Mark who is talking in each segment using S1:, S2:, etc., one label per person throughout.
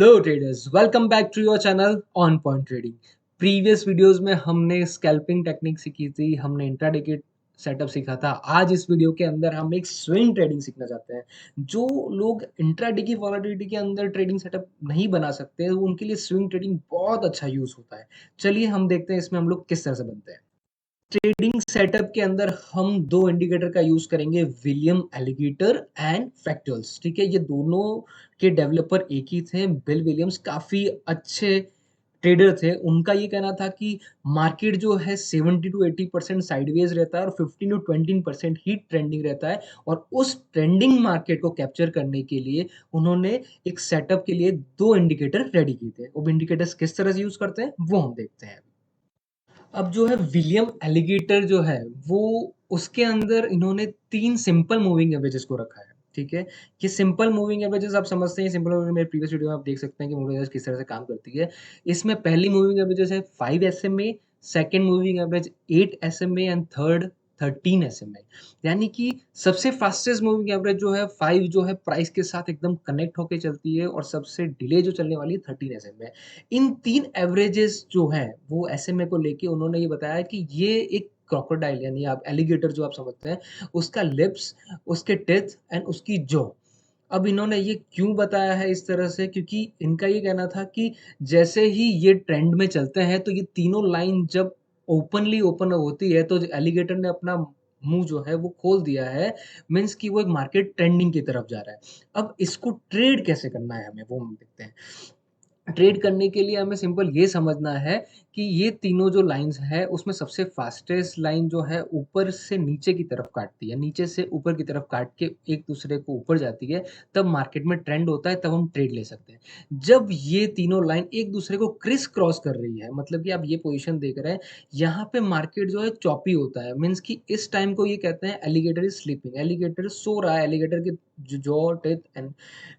S1: Hello traders, welcome back to your channel on point trading. Previous videos में हमने scalping technique सीखी थी, हमने इंट्राडे के सेटअप सीखा था। आज इस वीडियो के अंदर हम एक स्विंग ट्रेडिंग सीखना चाहते हैं। जो लोग इंट्राडे की वॉलेटिलिटी के अंदर ट्रेडिंग सेटअप नहीं बना सकते, उनके लिए स्विंग ट्रेडिंग बहुत अच्छा यूज होता है। चलिए हम देखते हैं इसमें हम लोग किस तरह से बनते हैं। ट्रेडिंग सेटअप के अंदर हम दो इंडिकेटर का यूज करेंगे, विलियम एलिगेटर एंड फ्रैक्टल्स। ठीक है, ये दोनों के डेवलपर एक ही थे। बिल विलियम्स काफी अच्छे ट्रेडर थे। उनका ये कहना था कि मार्केट जो है 70 टू 80% साइडवेज रहता है और 15 टू 20% ही ट्रेंडिंग रहता है। और उस ट्रेंडिंग मार्केट को कैप्चर करने के लिए उन्होंने एक सेटअप के लिए दो इंडिकेटर रेडी किए थे। वो इंडिकेटर्स किस तरह से यूज करते हैं वो हम देखते हैं। अब जो है विलियम एलिगेटर जो है वो उसके अंदर इन्होंने तीन सिंपल मूविंग एवरेजेस को रखा है। ठीक है, ये सिंपल मूविंग एवरेजेस आप समझते हैं। सिंपल मूविंग मेरे प्रीवियस वीडियो में आप देख सकते हैं कि मूविंग एवरेज किस तरह से काम करती है। इसमें पहली मूविंग एवरेजेस है 5 SMA, second moving average 8 SMA and third 13 SMA। यानी कि सबसे फास्टेस्ट मूविंग एवरेज जो है 5 जो है प्राइस के साथ एकदम कनेक्ट होके चलती है और सबसे डिले जो चलने वाली है 13 SMA है। इन तीन एवरेजेस जो हैं वो एसएमए को लेके उन्होंने ये बताया कि ये एक क्रोकोडाइल यानी आप एलिगेटर जो आप समझते हैं, उसका लिप्स, उसके टिथ एंड उसकी जॉ। अब इन्होंने ये क्यों बताया है इस तरह से, क्योंकि इनका ये कहना था कि जैसे ही ये ट्रेंड में चलते हैं तो ये तीनों लाइन जब ओपनली ओपन होती है तो एलिगेटर ने अपना मुंह जो है वो खोल दिया है। मीन्स कि वो एक मार्केट ट्रेंडिंग की तरफ जा रहा है। अब इसको ट्रेड कैसे करना है हमें वो हम देखते हैं। ट्रेड करने के लिए हमें सिंपल ये समझना है कि ये तीनों जो लाइंस है उसमें सबसे फास्टेस्ट लाइन जो है ऊपर से नीचे की तरफ काटती है, नीचे से ऊपर की तरफ काट के एक दूसरे को ऊपर जाती है। तब मार्केट में ट्रेंड होता है, तब हम ट्रेड ले सकते हैं। जब ये तीनों लाइन एक दूसरे को क्रिस क्रॉस कर रही है, मतलब कि आप ये पोजीशन देख रहे हैं, यहाँ पे मार्केट जो है चॉपी होता है। मीन्स कि इस टाइम को ये कहते हैं एलिगेटर इज स्लीपिंग, एलिगेटर सो रहा है। एलिगेटर के जॉ, टिथ एंड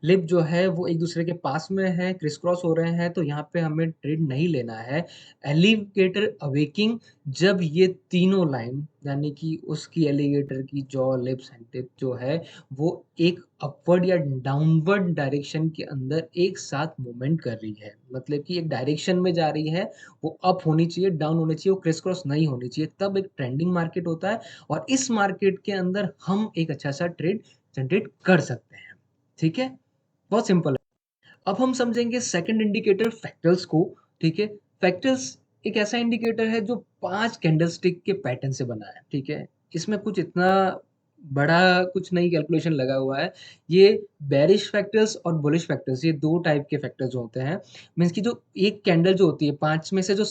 S1: लिप जो है वो एक दूसरे के पास में है, क्रिस क्रॉस हो रहे हैं, तो यहाँ पे हमें ट्रेड नहीं लेना है। एलिगेटर अवेकिंग, जब ये तीनों लाइन यानी कि उसकी एलिगेटर की जॉ, लिप्स एंड टिप जो है वो एक अपवर्ड या डाउनवर्ड डायरेक्शन के अंदर एक साथ मूवमेंट कर रही है, मतलब कि एक डायरेक्शन में जा रही है, वो अप होनी चाहिए, डाउन होनी चाहिए, वो क्रिस क्रॉस नहीं होनी चाहिए, तब एक ट्रेंडिंग मार्केट होता है। और इस मार्केट के अंदर हम एक अच्छा सा ट्रेड जनरेट कर सकते हैं। ठीक है, बहुत सिंपल है। अब हम समझेंगे सेकंड इंडिकेटर फ्रैक्टल्स को। ठीक है, फ्रैक्टल्स एक ऐसा इंडिकेटर है जो 5 कैंडलस्टिक के पैटर्न से बना है। ठीक है, इसमें कुछ इतना बड़ा कुछ नहीं कैलकुलेशन लगा हुआ है। ये बेरिश फैक्टर्स और बुलिश फैक्टर्स, ये दो टाइप के फैक्टर्स होते हैं। मीन्स कि जो एक कैंडल जो होती है 5 में से जो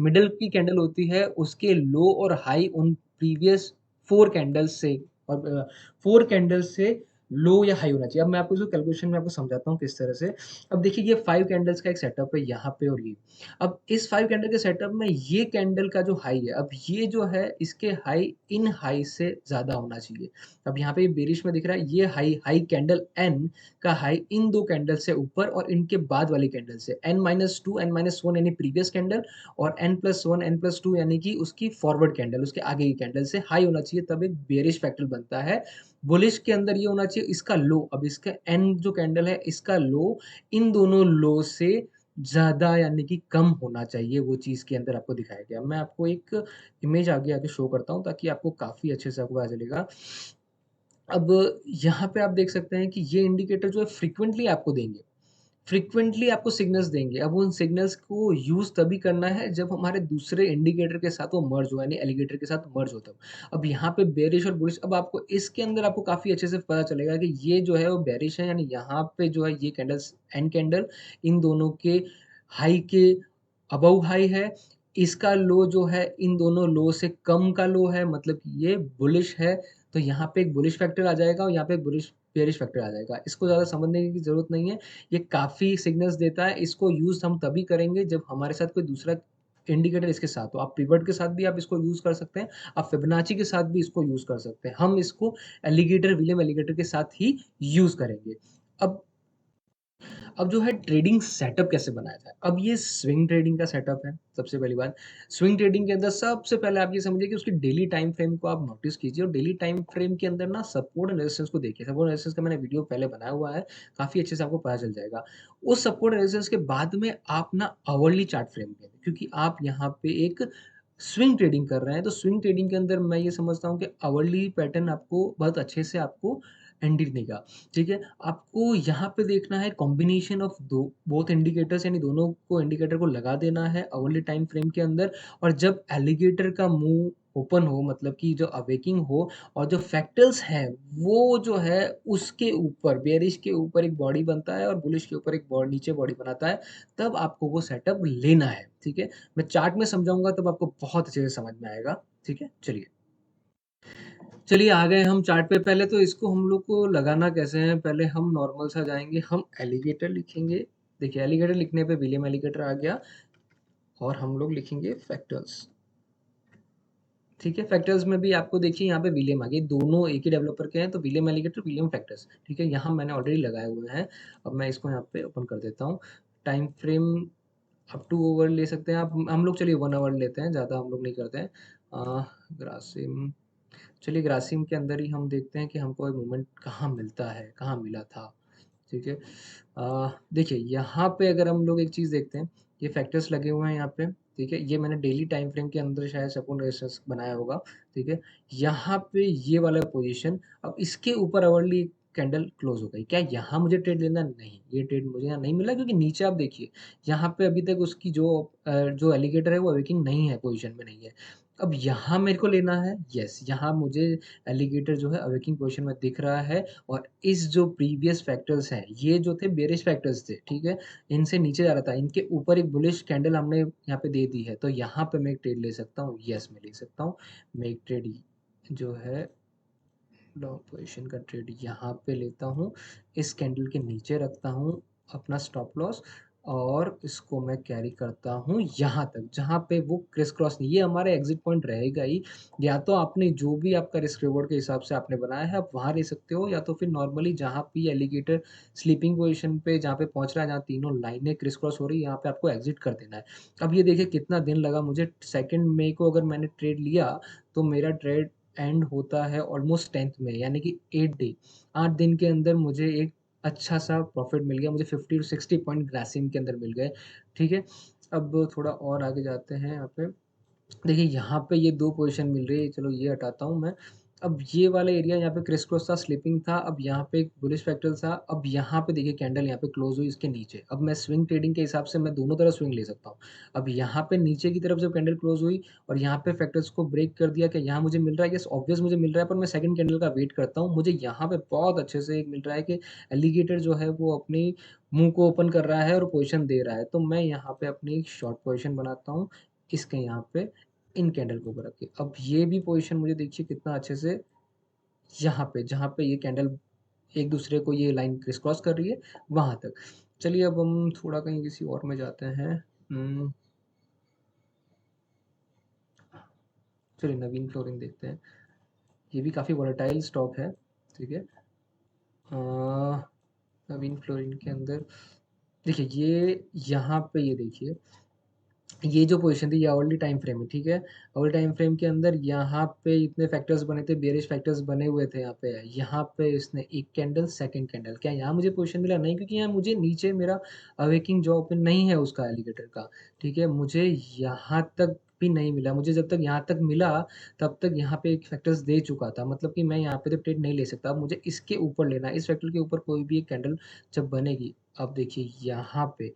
S1: मिडल की कैंडल होती है उसके लो और हाई उन प्रीवियस 4 कैंडल्स से और 4 कैंडल्स से लो या हाई होना चाहिए। अब मैं आपको इसको कैलकुलेशन में आपको समझाता हूँ किस तरह से। अब देखिए ये 5 कैंडल्स का एक सेटअप है यहाँ पे और ये। अब इस 5 कैंडल के सेटअप में ये कैंडल का जो हाई है, अब ये जो है इसके हाई इन हाई से ज़्यादा होना चाहिए। अब यहाँ पे बेरिश में दिख रहा है ये हाई हाई कैंडल एन का हाई इन दो कैंडल से ऊपर और इनके बाद वाली कैंडल से n-2 n-1 यानी प्रीवियस कैंडल और n+1 n+2 यानी कि उसकी फॉरवर्ड कैंडल, उसके आगे की कैंडल से हाई होना चाहिए, तब एक बेरिश फैक्टर बनता है। बुलिश के अंदर ये होना चाहिए इसका लो। अब इसका एन जो कैंडल है इसका लो इन दोनों लो से ज़्यादा यानी कि कम होना चाहिए, वो चीज़ के अंदर आपको दिखाया गया। मैं आपको एक इमेज आगे आके शो करता हूँ ताकि आपको काफ़ी अच्छे से आपको पता चलेगा। अब यहाँ पे आप देख सकते हैं कि ये इंडिकेटर जो है फ्रीक्वेंटली आपको देंगे, फ्रीक्वेंटली आपको सिग्नल्स देंगे। अब उन सिग्नल्स को यूज़ तभी करना है जब हमारे दूसरे इंडिकेटर के साथ वो मर्ज हो, यानी एलिगेटर के साथ मर्ज हो तब। अब यहाँ पे बेरिश और बुलिश, अब आपको इसके अंदर आपको काफ़ी अच्छे से पता चलेगा कि ये जो है वो बेरिश है, यानी यहाँ पे जो है ये कैंडल्स एन कैंडल इन दोनों के हाई के अबव हाई है। इसका लो जो है इन दोनों लो से कम का लो है, मतलब कि ये बुलिश है। तो यहाँ पे एक बुलिश फैक्टर आ जाएगा और यहाँ पे एक बुलिश बेरिश फैक्टर आ जाएगा। इसको ज़्यादा समझने की ज़रूरत नहीं है। ये काफ़ी सिग्नल्स देता है। इसको यूज़ हम तभी करेंगे जब हमारे साथ कोई दूसरा इंडिकेटर इसके साथ हो। आप पिवट के साथ भी आप इसको यूज़ कर सकते हैं, आप फिबोनाची के साथ भी इसको यूज़ कर सकते हैं। हम इसको विलियम एलिगेटर के साथ ही यूज़ करेंगे। अब अब जो है ट्रेडिंग सेटअप कैसे बनाया जाए? अब ये स्विंग ट्रेडिंग का सेटअप है, सबसे पहली बात। स्विंग ट्रेडिंग के अंदर सबसे पहले आप ये समझिए कि उसकी डेली टाइम फ्रेम को आप नोटिस कीजिए और डेली टाइम फ्रेम के अंदर ना सपोर्ट एंड रेजिस्टेंस को देखिए। सपोर्ट एंड रेजिस्टेंस का मैंने वीडियो पहले बनाया हुआ है, काफ़ी अच्छे से आपको पता चल जाएगा। उस सपोर्ट एंड रेजिस्टेंस के बाद में आप ना आवरली चार्ट फ्रेम पे, क्योंकि आप यहाँ पे एक स्विंग ट्रेडिंग कर रहे हैं, तो स्विंग ट्रेडिंग के अंदर मैं ये समझता हूँ कि आवरली पैटर्न आपको बहुत अच्छे से आपको एंट्री देगा। ठीक है? आपको यहाँ पे देखना है कॉम्बिनेशन ऑफ दो बोथ इंडिकेटर्स, यानी दोनों को इंडिकेटर को लगा देना है अवर्ली टाइम फ्रेम के अंदर, और जब एलिगेटर का मुँह ओपन हो, मतलब कि जो अवेकिंग हो और जो फ्रैक्टल्स हैं, वो जो है उसके ऊपर बेयरिश के ऊपर एक बॉडी बनता है और बुलिश के ऊपर एक नीचे बॉडी बनाता है, तब आपको वो सेटअप लेना है। ठीक है? मैं चार्ट में समझाऊँगा तब आपको बहुत अच्छे से समझ में आएगा। ठीक है? चलिए आ गए हम चार्ट पे। पहले तो इसको हम लोग को लगाना कैसे है, पहले हम नॉर्मल सा जाएँगे, हम एलिगेटर लिखेंगे। देखिए एलिगेटर लिखने पे विलियम एलिगेटर आ गया और हम लोग लिखेंगे फैक्टर्स। ठीक है? फैक्टर्स में भी आपको देखिए यहाँ पे विलियम आ गई, दोनों एक ही डेवलपर के हैं, तो विलियम एलिगेटर, विलियम फैक्टर्स। ठीक है? यहाँ मैंने ऑलरेडी लगाए हुए हैं। अब मैं इसको यहाँ पे ओपन कर देता हूँ। Time frame up to over ले सकते हैं आप, हम लोग चलिए 1 आवर लेते हैं, ज़्यादा हम लोग नहीं करते हैं। ग्रासिम, चलिए ग्रासिम के अंदर ही हम देखते हैं कि हमको एक मूवमेंट कहाँ मिलता है, कहाँ मिला था। ठीक है? देखिए यहाँ पे अगर हम लोग एक चीज़ देखते हैं, ये फैक्टर्स लगे हुए हैं यहाँ पे। ठीक है? ये मैंने डेली टाइम फ्रेम के अंदर शायद सपोर्ट रेजिस्टेंस बनाया होगा। ठीक है? यहाँ पे ये वाला पोजीशन, अब इसके ऊपर आवरली कैंडल क्लोज हो गई। क्या यहाँ मुझे ट्रेड लेना? नहीं, ये ट्रेड मुझे यहाँ नहीं मिला, क्योंकि नीचे आप देखिए यहाँ पे अभी तक उसकी जो एलिगेटर है वो अवेकिंग नहीं है, पोजीशन में नहीं है। अब यहाँ मेरे को लेना है, यस, यहाँ मुझे एलिगेटर जो है अवेकिंग पोजीशन में दिख रहा है, और इस जो प्रीवियस फैक्टर्स हैं, ये जो थे बेयरिश फैक्टर्स थे, ठीक है? इनसे नीचे जा रहा था, इनके ऊपर एक बुलिश कैंडल हमने यहाँ पे दे दी है, तो यहाँ पे मैं एक ट्रेड ले सकता हूँ, यस मैं ले सकता हूँ। मैं एक ट्रेड जो है लॉन्ग पोजीशन का ट्रेड यहाँ पे लेता हूँ, इस कैंडल के नीचे रखता हूँ अपना स्टॉप लॉस, और इसको मैं कैरी करता हूँ यहाँ तक, जहाँ पे वो क्रिस क्रॉस नहीं, ये हमारा एग्जिट पॉइंट रहेगा ही। या तो आपने जो भी आपका रिस्क रिवॉर्ड के हिसाब से आपने बनाया है, आप वहाँ ले सकते हो, या तो फिर नॉर्मली जहाँ पे एलिगेटर स्लीपिंग पोजीशन पे जहाँ पे पहुँच रहा है, जहाँ तीनों लाइनें क्रिस क्रॉस हो रही है, यहाँ पे आपको एग्जिट कर देना है। अब ये देखिए कितना दिन लगा मुझे, 2 मई को अगर मैंने ट्रेड लिया, तो मेरा ट्रेड एंड होता है ऑलमोस्ट 10th में, यानी कि 8 डे, 8 दिन के अंदर मुझे एक अच्छा-सा प्रॉफ़िट मिल गया, मुझे 50 टू 60 पॉइंट ग्रासिम के अंदर मिल गए, ठीक है? अब थोड़ा और आगे जाते हैं यहाँ पे। देखिए यहाँ पे ये 2 पोज़ीशन मिल रही है, चलो ये हटाता हूँ मैं। अब ये वाला एरिया यहाँ पे क्रिस क्रॉस था, स्लिपिंग था, अब यहाँ पे एक बुलिश फैक्टर था, अब यहाँ पे देखिए कैंडल यहाँ पे क्लोज़ हुई इसके नीचे। अब मैं स्विंग ट्रेडिंग के हिसाब से मैं दोनों तरफ स्विंग ले सकता हूँ। अब यहाँ पे नीचे की तरफ जब कैंडल क्लोज़ हुई और यहाँ पे फैक्टर्स को ब्रेक कर दिया, कि यहाँ मुझे मिल रहा है, येस ऑब्वियस मुझे मिल रहा है, पर मैं सेकंड कैंडल का वेट करता हूँ। मुझे यहाँ पे बहुत अच्छे से एक मिल रहा है कि एलिगेटर जो है वो अपनी मुँह को ओपन कर रहा है और पोज़ीशन दे रहा है। तो मैं यहाँ पे अपनी एक शॉर्ट पोज़ीशन बनाता हूँ, इसके यहाँ पे इन कैंडल को ऊपर रख के। अब ये भी पोज़ीशन मुझे देखिए कितना अच्छे से यहाँ पे, जहाँ पे ये कैंडल एक दूसरे को ये लाइन क्रिस क्रॉस कर रही है, वहाँ तक। चलिए अब हम थोड़ा कहीं किसी और में जाते हैं। चलिए नवीन फ्लोरिन देखते हैं। ये भी काफ़ी वोलेटाइल स्टॉक है, ठीक है? अ, नवीन फ्लोरिन के अंदर देखिए ये यहाँ पे ये देखिए, ये जो पोजीशन थी ये आवर्ली टाइम फ्रेम है, ठीक है? आवर्ली टाइम फ्रेम के अंदर यहाँ पे इतने फैक्टर्स बने थे, बेयरिश फैक्टर्स बने हुए थे यहाँ पे। यहाँ पे इसने एक कैंडल, सेकंड कैंडल, क्या यहाँ मुझे पोजीशन मिला? नहीं, क्योंकि यहाँ मुझे नीचे मेरा अवेकिंग जो ओपन नहीं है उसका एलिगेटर का, ठीक है? मुझे यहाँ तक भी नहीं मिला, मुझे जब तक यहाँ तक मिला, तब तक यहाँ पे एक फैक्टर्स दे चुका था, मतलब कि मैं यहाँ पे तो ट्रेड नहीं ले सकता। अब मुझे इसके ऊपर लेना है, इस फैक्टर के ऊपर कोई भी एक कैंडल जब बनेगी, अब देखिए यहाँ पे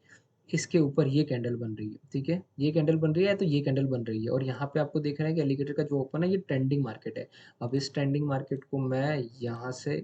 S1: इसके ऊपर ये कैंडल बन रही है, ठीक है? ये कैंडल बन रही है तो ये कैंडल बन रही है, और यहाँ पे आपको देख रहे हैं कि एलिगेटर का जो ओपन है ये ट्रेंडिंग मार्केट है। अब इस ट्रेंडिंग मार्केट को मैं यहाँ से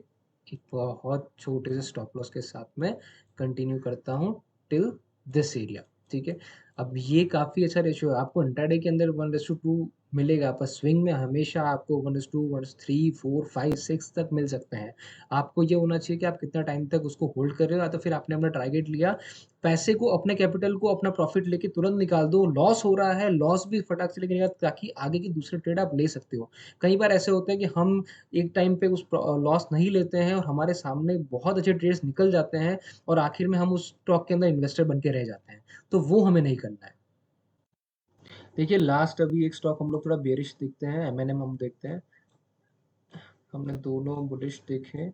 S1: एक बहुत छोटे से स्टॉप लॉस के साथ में कंटिन्यू करता हूँ टिल दिस एरिया, ठीक है? अब ये काफ़ी अच्छा रेशियो है, आपको इंट्राडे के अंदर 1:2 मिलेगा, पर स्विंग में हमेशा आपको 1:2, 1:3, 4, 5, 6 तक मिल सकते हैं। आपको ये होना चाहिए कि आप कितना टाइम तक उसको होल्ड कर रहे हो, या तो फिर आपने अपना टारगेट लिया, पैसे को, अपने कैपिटल को, अपना प्रॉफ़िट लेके तुरंत निकाल दो, लॉस हो रहा है, लॉस भी फटाक से लेके निकाल, ताकि आगे की दूसरे ट्रेड आप ले सकते हो। कई बार ऐसे होता है कि हम एक टाइम पे उस लॉस नहीं लेते हैं और हमारे सामने बहुत अच्छे ट्रेड्स निकल जाते हैं और आखिर में हम उस स्टॉक के अंदर इन्वेस्टर बन के रह जाते हैं। तो वो हमें नहीं करना है। देखिए लास्ट अभी एक स्टॉक हम लोग थोड़ा बेयरिश देखते हैं, एमएनएम हम देखते हैं। हमने दोनों बुलिश देखे।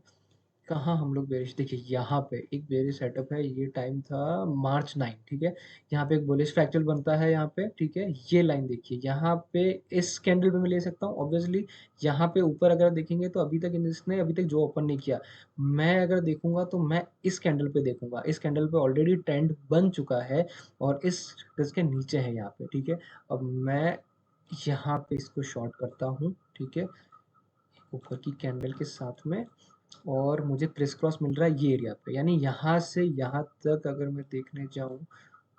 S1: कहाँ हम लोग बेयरिश, देखिए यहाँ पे एक बेयरिश सेटअप है, ये टाइम था मार्च 9, ठीक है। यहाँ पे एक बुलिश फ्रैक्चर बनता है यहाँ पे, ठीक है। ये लाइन देखिए यहाँ पे, इस कैंडल पे मैं ले सकता हूँ ऑब्वियसली। यहाँ पे ऊपर अगर देखेंगे तो अभी तक इसने अभी तक जो ओपन नहीं किया, मैं अगर देखूंगा तो मैं इस कैंडल पे देखूंगा। इस कैंडल पे ऑलरेडी ट्रेंड बन चुका है और इसके नीचे है यहाँ पे, ठीक है। अब मैं यहाँ पे इसको शॉर्ट करता हूँ, ठीक है, ऊपर की कैंडल के साथ में, और मुझे क्रिस क्रॉस मिल रहा है ये एरिया पे, यानी यहाँ से यहाँ तक अगर मैं देखने जाऊँ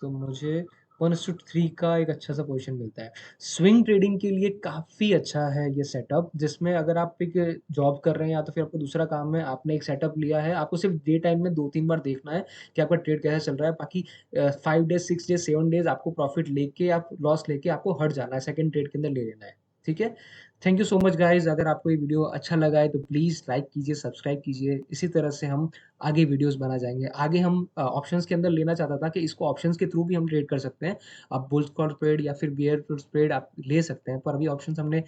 S1: तो मुझे 1:3 का एक अच्छा सा पोजीशन मिलता है। स्विंग ट्रेडिंग के लिए काफ़ी अच्छा है ये सेटअप, जिसमें अगर आप एक जॉब कर रहे हैं या तो फिर आपको दूसरा काम है, आपने एक सेटअप लिया है, आपको सिर्फ डे टाइम में 2-3 बार देखना है कि आपका ट्रेड कैसे चल रहा है। बाकी 5 डेज़, 6 डेज़, 7 डेज़ आपको प्रॉफिट लेके, आप लॉस लेके आपको हट जाना है, सेकंड ट्रेड के अंदर ले लेना है। ठीक है? Thank you so much guys. अगर आपको ये वीडियो अच्छा लगा है तो प्लीज़ लाइक कीजिए, सब्सक्राइब कीजिए। इसी तरह से हम आगे वीडियोज़ बना जाएँगे। आगे हम ऑप्शंस के अंदर लेना चाहता था कि इसको ऑप्शंस के थ्रू भी हम ट्रेड कर सकते हैं। आप बुल्स कॉल ट्रेड या फिर बियर ट्रेड आप ले सकते हैं, पर अभी ऑप्शंस हमने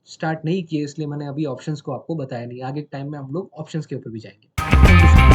S1: स्टार्ट नहीं किए, इसलिए मैंने अभी ऑप्शंस को आपको बताया नहीं। आगे के टाइम में हम लोग ऑप्शंस के ऊपर भी जाएँगे। Thank you so much.